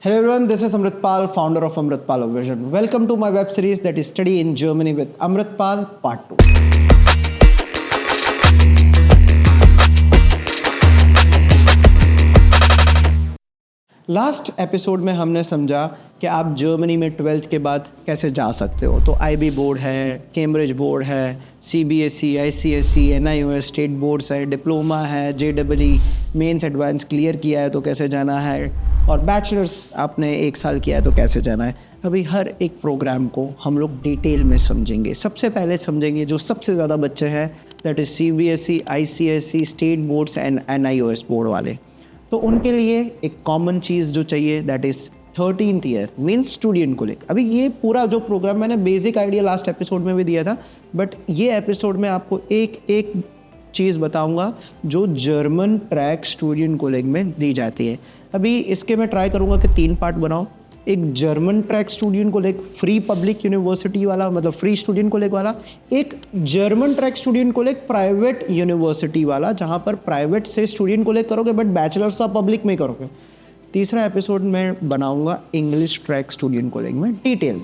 Hello everyone, this is Amritpal, founder of Amritpal Vision. Welcome to my web series that is Study in Germany with Amritpal Part 2. Last episode में हमने समझा कि आप Germany में 12th के बाद कैसे जा सकते हो। तो आईबी बोर्ड है, कैम्ब्रिज बोर्ड है, CBSE, ICSE, NIOS, state boards है, डिप्लोमा है, जेडब्ल्यू, मेंस एडवांस क्लियर किया है तो कैसे जाना है, और बैचलर्स आपने 1 साल किया है तो कैसे जाना है। अभी हर एक प्रोग्राम को हम लोग डिटेल में समझेंगे। सबसे पहले समझेंगे जो सबसे ज़्यादा बच्चे हैं, that is CBSE, ICSE, state boards and NIOS board वाले। तो उनके लिए एक कॉमन चीज़ जो चाहिए that is 13th year means student को लेकर। अभी ये पूरा जो प्रोग्राम मैंने बेसिक आइडिया लास्ट एपिसोड में भी दिया था, बट ये एपिसोड में आपको एक एक चीज़ बताऊंगा जो जर्मन ट्रैक स्टूडेंट कॉलेज में दी जाती है। अभी इसके मैं ट्राई करूंगा कि 3 पार्ट बनाऊं। एक German track student college free public university वाला, मतलब फ्री स्टूडेंट कॉलेज वाला, एक German track student college private university वाला जहाँ पर प्राइवेट से स्टूडेंट कॉलेज करोगे बट बैचलर्स तो आप पब्लिक में करोगे। तीसरा एपिसोड मैं बनाऊंगा इंग्लिश ट्रैक स्टूडेंट कॉलेज में डिटेल।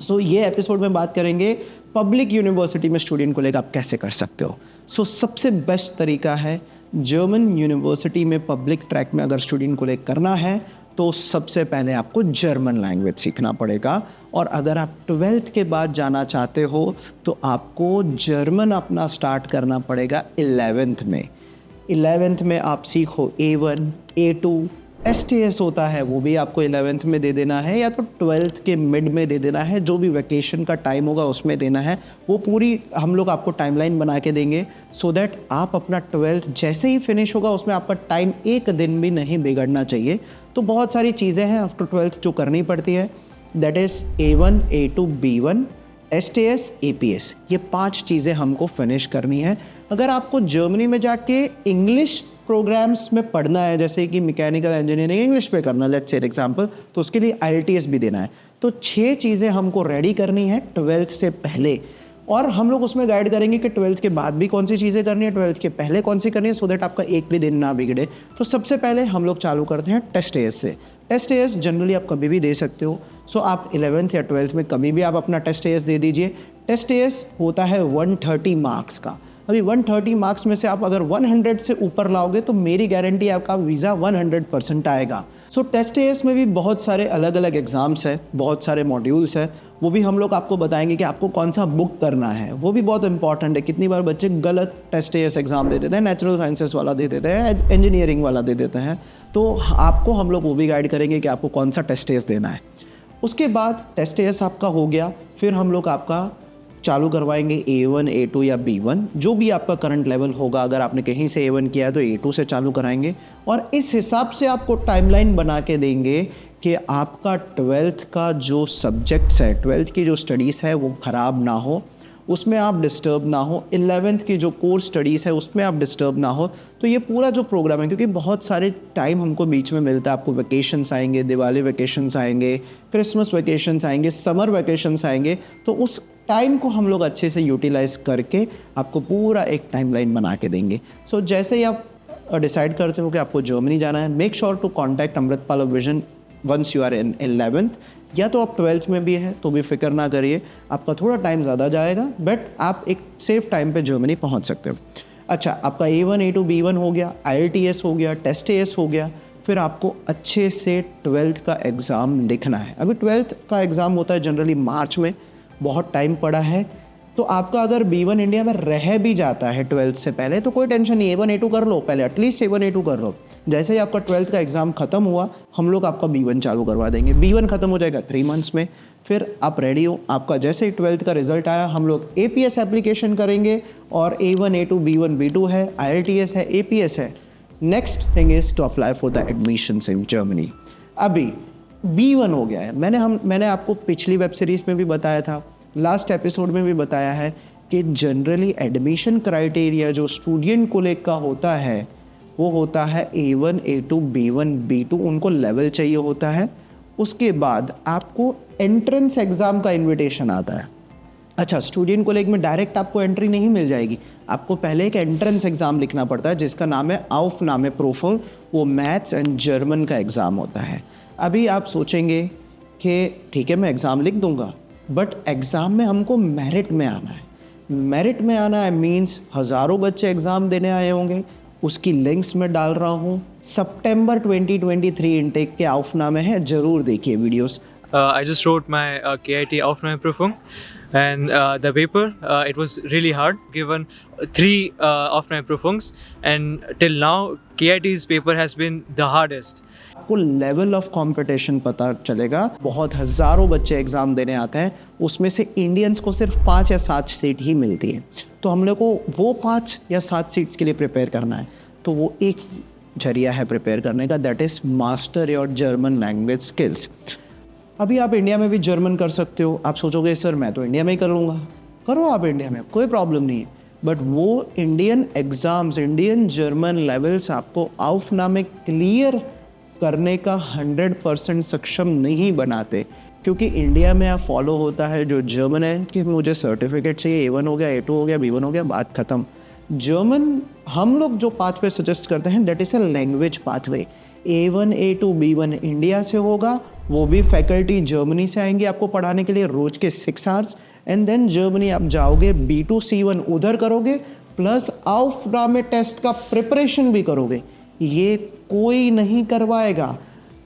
सो ये एपिसोड में बात करेंगे पब्लिक यूनिवर्सिटी में स्टूडेंट कॉलेज आप कैसे कर सकते हो। सो सबसे बेस्ट तरीका है जर्मन यूनिवर्सिटी में पब्लिक ट्रैक में अगर स्टूडेंट कॉलेज करना है तो सबसे पहले आपको जर्मन लैंग्वेज सीखना पड़ेगा। और अगर आप 12th के बाद जाना चाहते हो तो आपको जर्मन अपना स्टार्ट करना पड़ेगा 11th में। 11th में आप सीखो A1, A2, STS होता है वो भी आपको 11th में दे देना है, या तो 12th के मिड में दे देना है, जो भी वैकेशन का टाइम होगा उसमें देना है। वो पूरी हम लोग आपको टाइमलाइन बना के देंगे सो दैट आप अपना 12th जैसे ही फिनिश होगा उसमें आपका टाइम एक दिन भी नहीं बिगड़ना चाहिए। तो बहुत सारी चीज़ें हैं आफ्टर 12th जो करनी पड़ती है, that is A1, A2, B1, STS, APS, ये 5 चीज़ें हमको फिनिश करनी है। अगर आपको जर्मनी में जाके इंग्लिश प्रोग्राम्स में पढ़ना है, जैसे कि मैकेनिकल इंजीनियरिंग इंग्लिश पे करना, लेट्स से एग्जांपल, तो उसके लिए IELTS भी देना है। तो 6 चीज़ें हमको रेडी करनी है 12th से पहले, और हम लोग उसमें गाइड करेंगे कि 12th के बाद भी कौन सी चीज़ें करनी है, 12th के पहले कौन सी करनी है, सो दैट आपका एक भी दिन ना बिगड़े। तो सबसे पहले हम लोग चालू करते हैं टेस्ट एएस से। टेस्ट एएस जनरली आप कभी भी दे सकते हो। सो आप 11th या 12th में कभी भी आप अपना टेस्ट एएस दे दीजिए। टेस्ट एएस होता है 130 मार्क्स का। अभी 130 मार्क्स में से आप अगर 100 से ऊपर लाओगे तो मेरी गारंटी है आपका वीज़ा 100% आएगा। सो टेस्ट एएस में भी बहुत सारे अलग अलग एग्ज़ाम्स है, बहुत सारे मॉड्यूल्स है, वो भी हम लोग आपको बताएंगे कि आपको कौन सा बुक करना है। वो भी बहुत इंपॉर्टेंट है। कितनी बार बच्चे गलत टेस्ट एएस एग्ज़ाम दे देते हैं, नेचुरल साइंसेस वाला दे देते हैं, इंजीनियरिंग वाला दे देते हैं। तो आपको हम लोग वो भी गाइड करेंगे कि आपको कौन सा टेस्ट एएस देना है। उसके बाद टेस्ट एएस आपका हो गया, फिर हम लोग आपका चालू करवाएंगे A1, A2 या B1, जो भी आपका करंट लेवल होगा। अगर आपने कहीं से A1 किया है तो A2 से चालू कराएंगे, और इस हिसाब से आपको टाइमलाइन बना के देंगे कि आपका 12th का जो सब्जेक्ट्स है, 12th की जो स्टडीज़ है वो ख़राब ना हो, उसमें आप डिस्टर्ब ना हो। 11th की जो कोर स्टडीज़ है उसमें आप डिस्टर्ब ना हो। तो ये पूरा जो प्रोग्राम है, क्योंकि बहुत सारे टाइम हमको बीच में मिलता है, आपको वेकेशंस आएंगे, दिवाली वेकेशंस आएंगे, क्रिसमस वेकेशंस आएंगे, समर वेकेशंस आएंगे, तो उस टाइम को हम लोग अच्छे से यूटिलाइज़ करके आपको पूरा एक टाइमलाइन बना के देंगे। सो जैसे ही आप डिसाइड करते हो कि आपको जर्मनी जाना है, make sure to contact Amritpal vision once you are in 11th, या तो आप 12th में भी है तो भी फिक्र ना करिए, आपका थोड़ा टाइम ज़्यादा जाएगा बट आप एक सेफ टाइम पे जर्मनी पहुंच सकते हो। अच्छा, आपका A1, A2, B1 हो गया, IELTS हो गया, टेस्ट एएस हो गया, फिर आपको अच्छे से 12th का एग्ज़ाम लिखना है। अभी 12th का एग्ज़ाम होता है जनरली मार्च में, बहुत टाइम पड़ा है। तो आपका अगर B1 इंडिया में रह भी जाता है 12th से पहले तो कोई टेंशन नहीं, A1, A2 कर लो पहले, एटलीस्ट A1, A2 कर लो। जैसे ही आपका 12th का एग्ज़ाम ख़त्म हुआ हम लोग आपका B1 चालू करवा देंगे। B1 ख़त्म हो जाएगा 3 मंथ्स में, फिर आप रेडी हो। आपका जैसे ही 12th का रिजल्ट आया हम लोग APS एप्लीकेशन करेंगे, और A1, A2, B1, B2 है, IELTS है, APS है। Next thing is to apply for the admissions in Germany. अभी B1 हो गया है, मैंने आपको पिछली वेब सीरीज़ में भी बताया था, लास्ट एपिसोड में भी बताया है कि जनरली एडमिशन क्राइटेरिया जो स्टूडेंट कॉलेज का होता है वो होता है A1, A2, B1, B2, उनको लेवल चाहिए होता है। उसके बाद आपको एंट्रेंस एग्ज़ाम का इनविटेशन आता है। अच्छा, स्टूडेंट कॉलेज में डायरेक्ट आपको एंट्री नहीं मिल जाएगी, आपको पहले एक एंट्रेंस एग्ज़ाम लिखना पड़ता है जिसका नाम है AUF, नाम है प्रोफोन। वो मैथ्स एंड जर्मन का एग्ज़ाम होता है। अभी आप सोचेंगे कि ठीक है मैं एग्ज़ाम लिख दूंगा, बट एग्ज़ाम में हमको मेरिट में आना है। मेरिट में आना है मीन्स हज़ारों बच्चे एग्ज़ाम देने आए होंगे, उसकी लिंक्स मैं डाल रहा हूँ। सितंबर 2023 इनटेक के आउफनामे हैं, ज़रूर देखिए videos. I just wrote my KIT Aufnahmeprüfung, and the paper it was really hard. Given three Aufnahmeprüfungs, and till now KIT's paper has been the hardest. आपको लेवल ऑफ कंपटीशन पता चलेगा। बहुत हज़ारों बच्चे एग्ज़ाम देने आते हैं, उसमें से इंडियंस को सिर्फ 5 या 7 सीट ही मिलती है। तो हम लोग को वो 5 या 7 सीट्स के लिए प्रिपेयर करना है, तो वो एक ही जरिया है प्रिपेयर करने का, that is master your German language skills. अभी आप इंडिया में भी जर्मन कर सकते हो। आप सोचोगे सर मैं तो इंडिया में ही कर लूँगा, करो आप इंडिया में, कोई प्रॉब्लम नहीं है। बट वो Indian exams, Indian German levels आपको आउफनामे क्लियर करने का 100% सक्षम नहीं बनाते, क्योंकि इंडिया में आप फॉलो होता है जो जर्मन है कि मुझे सर्टिफिकेट चाहिए, A1 हो गया, A2 हो गया, B1 हो गया, बात ख़त्म। जर्मन हम लोग जो पाथवे सजेस्ट करते हैं that is a language pathway. A1 A2 B1 India से होगा, वो भी फैकल्टी जर्मनी से आएंगे आपको पढ़ाने के लिए रोज़ के 6 आवर्स, एंड देन जर्मनी आप जाओगे, B2 C1 उधर करोगे, प्लस आउफनामे टेस्ट का प्रिपरेशन भी करोगे। ये कोई नहीं करवाएगा।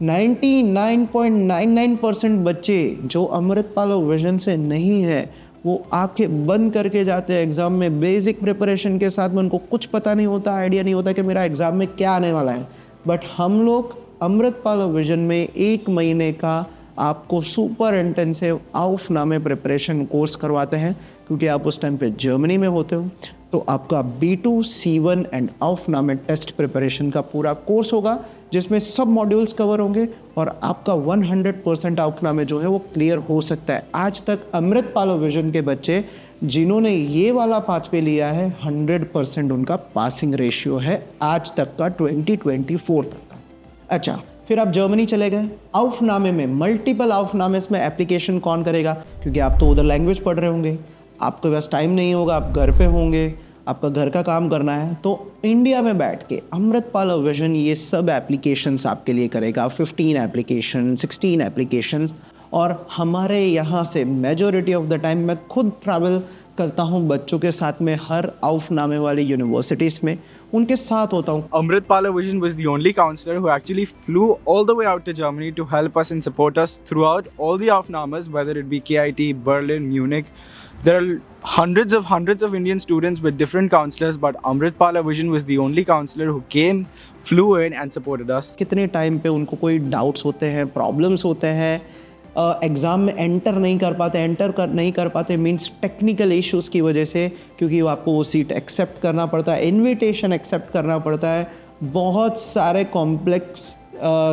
99.99% बच्चे जो अमृतपाल विजन से नहीं है, वो आंखें बंद करके जाते हैं एग्ज़ाम में बेसिक प्रिपरेशन के साथ में। उनको कुछ पता नहीं होता, आइडिया नहीं होता कि मेरा एग्ज़ाम में क्या आने वाला है। बट हम लोग अमृतपाल विजन में 1 महीने का आपको सुपर इंटेंसिव आउफनामे प्रिपरेशन कोर्स करवाते हैं, क्योंकि आप उस टाइम पे जर्मनी में होते हो। तो आपका B2 C1 and आउफनामे test preparation का पूरा कोर्स होगा, जिसमें सब मॉड्यूल्स कवर होंगे और आपका 100% आउफनामे जो है वो क्लियर हो सकता है। आज तक अमृतपाल विजन के बच्चे जिन्होंने ये वाला पाथवे लिया है, 100% उनका पासिंग रेशियो है आज तक का, 2024 तक का। अच्छा, फिर आप जर्मनी चले गए। आउफनामे में मल्टीपल आउफनामेस में एप्लीकेशन कौन करेगा, क्योंकि आप तो उधर लैंग्वेज पढ़ रहे होंगे, आपके पास टाइम नहीं होगा, आप घर पे होंगे, आपका घर का काम करना है। तो इंडिया में बैठ के अमृतपाल विजन ये सब एप्लीकेशंस आपके लिए करेगा, 15 एप्लीकेशन, 16 एप्लीकेशंस। और हमारे यहाँ से मेजॉरिटी ऑफ द टाइम मैं खुद ट्रैवल करता हूँ बच्चों के साथ में, हर आउफनामे वाली यूनिवर्सिटीज़ में उनके साथ होता हूँ। Amritpala Vision was the only counselor who actually flew all the way out to Germany to help us and support us throughout all the Aufnahmes, whether it be KIT, Berlin, Munich. There are hundreds of Indian students with different counselors, but Amritpala Vision was the only counselor who came, flew in and supported us. कितने time पे उनको कोई doubts होते हैं, problems होते हैं, exam में enter नहीं कर पाते मींस टेक्निकल इश्यूज़ की वजह से, क्योंकि वो आपको वो सीट एक्सेप्ट करना पड़ता है, इनविटेशन एक्सेप्ट करना पड़ता है, बहुत सारे कॉम्प्लेक्स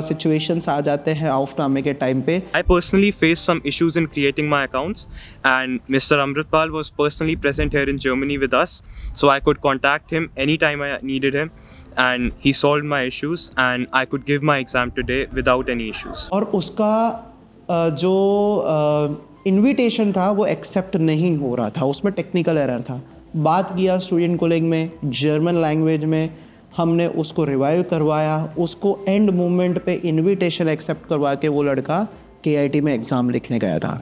सिचुएशंस आ जाते हैं आउफनामे के टाइम पे। I personally faced some issues in creating my accounts, and Mr. Amritpal was personally present here in Germany with us, so I could contact him anytime I needed him, and he solved my issues, and I could give my exam today without any issues. और उसका जो invitation था वो accept नहीं हो रहा था, उसमें टेक्निकल एरर था। बात किया स्टूडेंट कॉलेज में, जर्मन लैंग्वेज में हमने उसको रिवाइव करवाया, उसको एंड मोमेंट पे इनविटेशन एक्सेप्ट करवा के वो लड़का KIT में एग्ज़ाम लिखने गया था।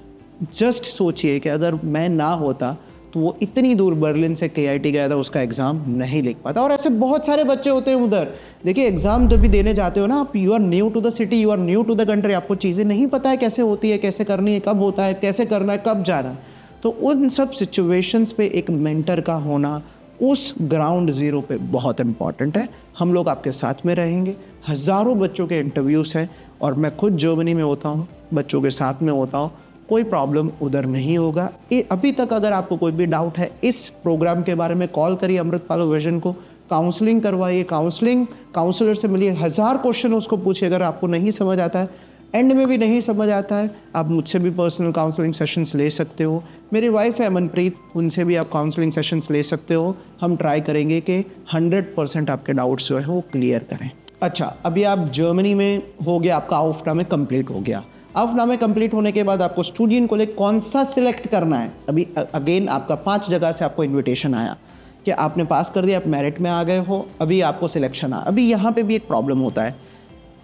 जस्ट सोचिए कि अगर मैं ना होता तो वो इतनी दूर बर्लिन से KIT गया था, उसका एग्ज़ाम नहीं लिख पाता। और ऐसे बहुत सारे बच्चे होते हैं उधर। देखिए एग्ज़ाम जब भी देने जाते हो ना आप, you are new to the city, you are new to the country, आपको चीज़ें नहीं पता है कैसे होती है, कैसे करनी है, कब होता है, कैसे करना है, कब जाना है। तो उन सब सिचुएशंस पे एक मेंटर का होना उस ग्राउंड ज़ीरो पे बहुत इम्पॉर्टेंट है। हम लोग आपके साथ में रहेंगे, हज़ारों बच्चों के इंटरव्यूज़ हैं और मैं खुद जर्मनी में होता हूँ, बच्चों के साथ में होता हूँ, कोई प्रॉब्लम उधर नहीं होगा। अभी तक अगर आपको कोई भी डाउट है इस प्रोग्राम के बारे में, कॉल करिए अमृतपाल विजन को, काउंसलिंग करवाइए, काउंसलर से मिलिए, 1000 क्वेश्चन उसको पूछिए। अगर आपको नहीं समझ आता है, एंड में भी नहीं समझ आता है, आप मुझसे भी पर्सनल काउंसलिंग सेशंस ले सकते हो। मेरी वाइफ है अमनप्रीत, उनसे भी आप काउंसलिंग सेशंस ले सकते हो। हम ट्राई करेंगे कि 100% आपके डाउट्स जो है वो क्लियर करें। अच्छा, अभी आप जर्मनी में हो गया, आपका आउफनामे कंप्लीट हो गया। आउफनामे कंप्लीट होने के बाद आपको स्टूडेंट को ले कौन सा सिलेक्ट करना है। अभी अगेन आपका 5 जगह से आपको इन्विटेशन आया कि आपने पास कर दिया, आप मेरिट में आ गए हो, अभी आपको सिलेक्शन आ। अभी यहाँ पे भी एक प्रॉब्लम होता है,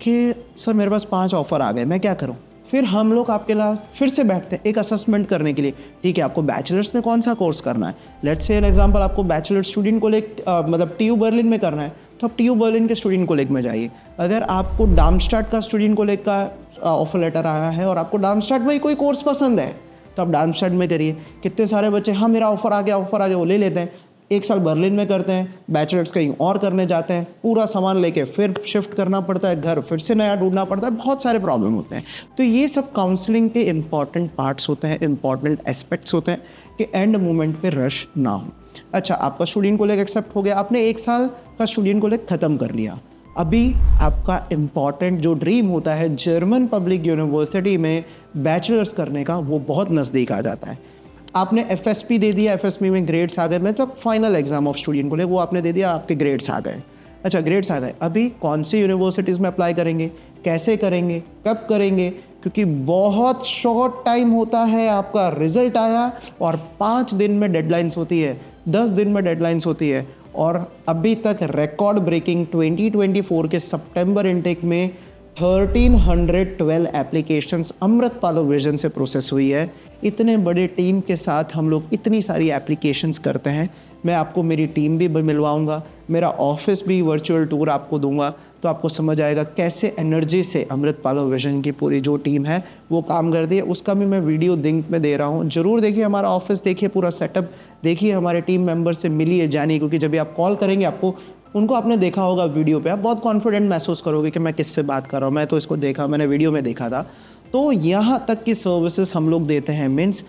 कि सर मेरे पास 5 ऑफ़र आ गए, मैं क्या करूं? फिर हम लोग आपके लास्ट फिर से बैठते हैं एक असेसमेंट करने के लिए। ठीक है, आपको बैचलर्स में कौन सा कोर्स करना है? लेट्स से एन एग्जांपल, आपको बैचलर स्टूडेंट कॉलेज मतलब TU बर्लिन में करना है, तो आप TU बर्लिन के स्टूडेंट कॉलेज में जाइए। अगर आपको डार्मस्टाड का स्टूडेंट कॉलेज का ऑफर लेटर आया है और आपको डार्मस्टाड में ही कोई कोर्स पसंद है, तो आप डार्मस्टाड में करिए। कितने सारे बच्चे, हाँ मेरा ऑफर आ गया, वो ले लेते हैं, 1 साल बर्लिन में करते हैं, बैचलर्स कहीं और करने जाते हैं, पूरा सामान लेके फिर शिफ्ट करना पड़ता है, घर फिर से नया ढूंढना पड़ता है, बहुत सारे प्रॉब्लम होते हैं। तो ये सब काउंसलिंग के इंपॉर्टेंट पार्ट्स होते हैं, इंपॉर्टेंट एस्पेक्ट्स होते हैं कि एंड मोमेंट पे रश ना हो। अच्छा, आपका स्टूडेंट कॉलेज एक्सेप्ट हो गया, आपने 1 साल का स्टूडेंट कॉलेज ख़त्म कर लिया। अभी आपका इम्पॉर्टेंट जो ड्रीम होता है जर्मन पब्लिक यूनिवर्सिटी में बैचलर्स करने का, वो बहुत नज़दीक आ जाता है। आपने FSP दे दिया, FSP में ग्रेड्स आ गए, मतलब फाइनल एग्जाम ऑफ स्टूडेंट को ले, वो आपने दे दिया, आपके ग्रेड्स आ गए। अच्छा, ग्रेड्स आ गए, अभी कौन सी यूनिवर्सिटीज़ में अप्लाई करेंगे, कैसे करेंगे, कब करेंगे? क्योंकि बहुत शॉर्ट टाइम होता है, आपका रिजल्ट आया और 5 दिन में डेडलाइंस होती है, 10 दिन में डेडलाइंस होती है। और अभी तक रिकॉर्ड ब्रेकिंग 2024 के सितंबर इनटेक में 1312 एप्लीकेशंस अमृतपाल विजन से प्रोसेस हुई है। इतने बड़े टीम के साथ हम लोग इतनी सारी एप्लीकेशंस करते हैं। मैं आपको मेरी टीम भी मिलवाऊंगा, मेरा ऑफिस भी वर्चुअल टूर आपको दूंगा, तो आपको समझ आएगा कैसे एनर्जी से अमृतपाल विजन की पूरी जो टीम है वो काम करती है। उसका भी मैं वीडियो लिंक में दे रहा हूँ, ज़रूर देखिए हमारा ऑफिस, देखिए पूरा सेटअप, देखिए हमारे टीम मेंबर से मिलिए, जानिए, क्योंकि जब भी आप कॉल करेंगे आपको उनको आपने देखा होगा वीडियो पे, आप बहुत कॉन्फिडेंट महसूस करोगे कि मैं किससे बात कर रहा हूँ, मैं तो इसको देखा, मैंने वीडियो में देखा था। तो यहाँ तक की सर्विसेज हम लोग देते हैं। मीन्स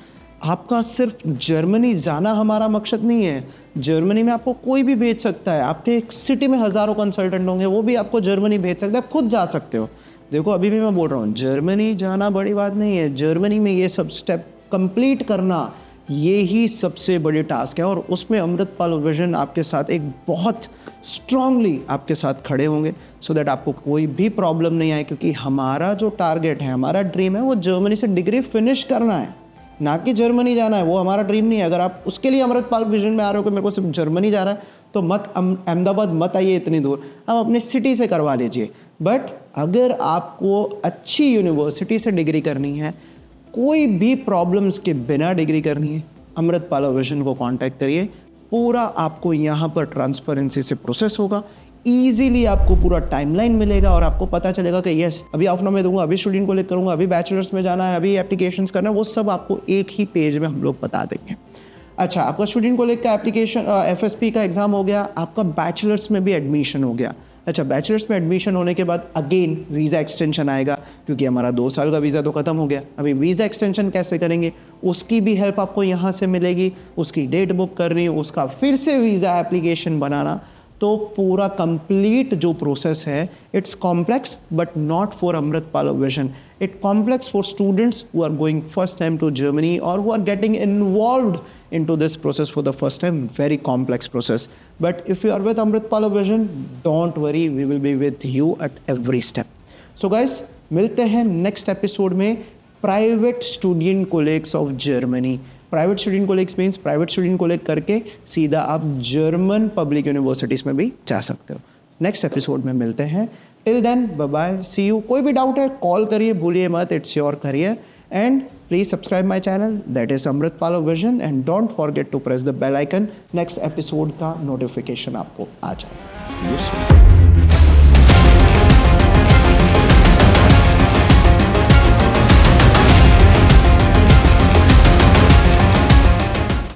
आपका सिर्फ जर्मनी जाना हमारा मकसद नहीं है, जर्मनी में आपको कोई भी भेज सकता है। आपके एक सिटी में हज़ारों कंसल्टेंट होंगे, वो भी आपको जर्मनी भेज सकते हैं, आप खुद जा सकते हो। देखो अभी भी मैं बोल रहा हूँ, जर्मनी जाना बड़ी बात नहीं है, जर्मनी में ये सब स्टेप कंप्लीट करना ये ही सबसे बड़ी टास्क है। और उसमें अमृतपाल विजन आपके साथ एक बहुत स्ट्रांगली आपके साथ खड़े होंगे, सो दैट आपको कोई भी प्रॉब्लम नहीं आए। क्योंकि हमारा जो टारगेट है, हमारा ड्रीम है, वो जर्मनी से डिग्री फिनिश करना है, ना कि जर्मनी जाना है। वो हमारा ड्रीम नहीं है। अगर आप उसके लिए अमृतपाल विजन में आ रहे हो कि मेरे को सिर्फ जर्मनी जा रहा है, तो मत अहमदाबाद मत आइए इतनी दूर, आप अपनी सिटी से करवा लीजिए। बट अगर आपको अच्छी यूनिवर्सिटी से डिग्री करनी है, कोई भी प्रॉब्लम्स के बिना डिग्री करनी है, अमृतपाल विजन को कांटेक्ट करिए। पूरा आपको यहाँ पर ट्रांसपेरेंसी से प्रोसेस होगा, ईजीली आपको पूरा टाइमलाइन मिलेगा और आपको पता चलेगा कि यस अभी ऑफ में दूंगा, अभी स्टूडेंट को लेकर करूँगा, अभी बैचलर्स में जाना है, अभी एप्लीकेशंस करना है, वो सब आपको एक ही पेज में हम लोग बता देंगे। अच्छा, आपका स्टूडेंट कॉलेज का एप्लीकेशन FSP का एग्ज़ाम हो गया, आपका बैचलर्स में भी एडमिशन हो गया। अच्छा, बैचलर्स में एडमिशन होने के बाद अगेन वीज़ा एक्सटेंशन आएगा, क्योंकि हमारा 2 साल का वीज़ा तो ख़त्म हो गया। अभी वीज़ा एक्सटेंशन कैसे करेंगे, उसकी भी हेल्प आपको यहाँ से मिलेगी। उसकी डेट बुक करनी है, उसका फिर से वीज़ा एप्लीकेशन बनाना, तो पूरा कंप्लीट जो प्रोसेस है, it's complex but not for Amritpal vision. It complex for students who are going first time to Germany or who are getting involved into this process for the first time. Very complex process. But if you are with Amritpal Vision, don't worry, we will be with you at every step. So guys, मिलते हैं next episode में private student college of Germany. Private student college means private student college करके सीधा आप German public universities में भी जा सकते हो। नेक्स्ट एपिसोड में मिलते हैं। Till then bye bye, see you. कोई भी डाउट है कॉल करिए, भूलिए मत, it's your career. And please subscribe my channel, that is Amritpal vision, and don't forget to press the bell icon. Next episode का नोटिफिकेशन आपको आ जाए। See you soon.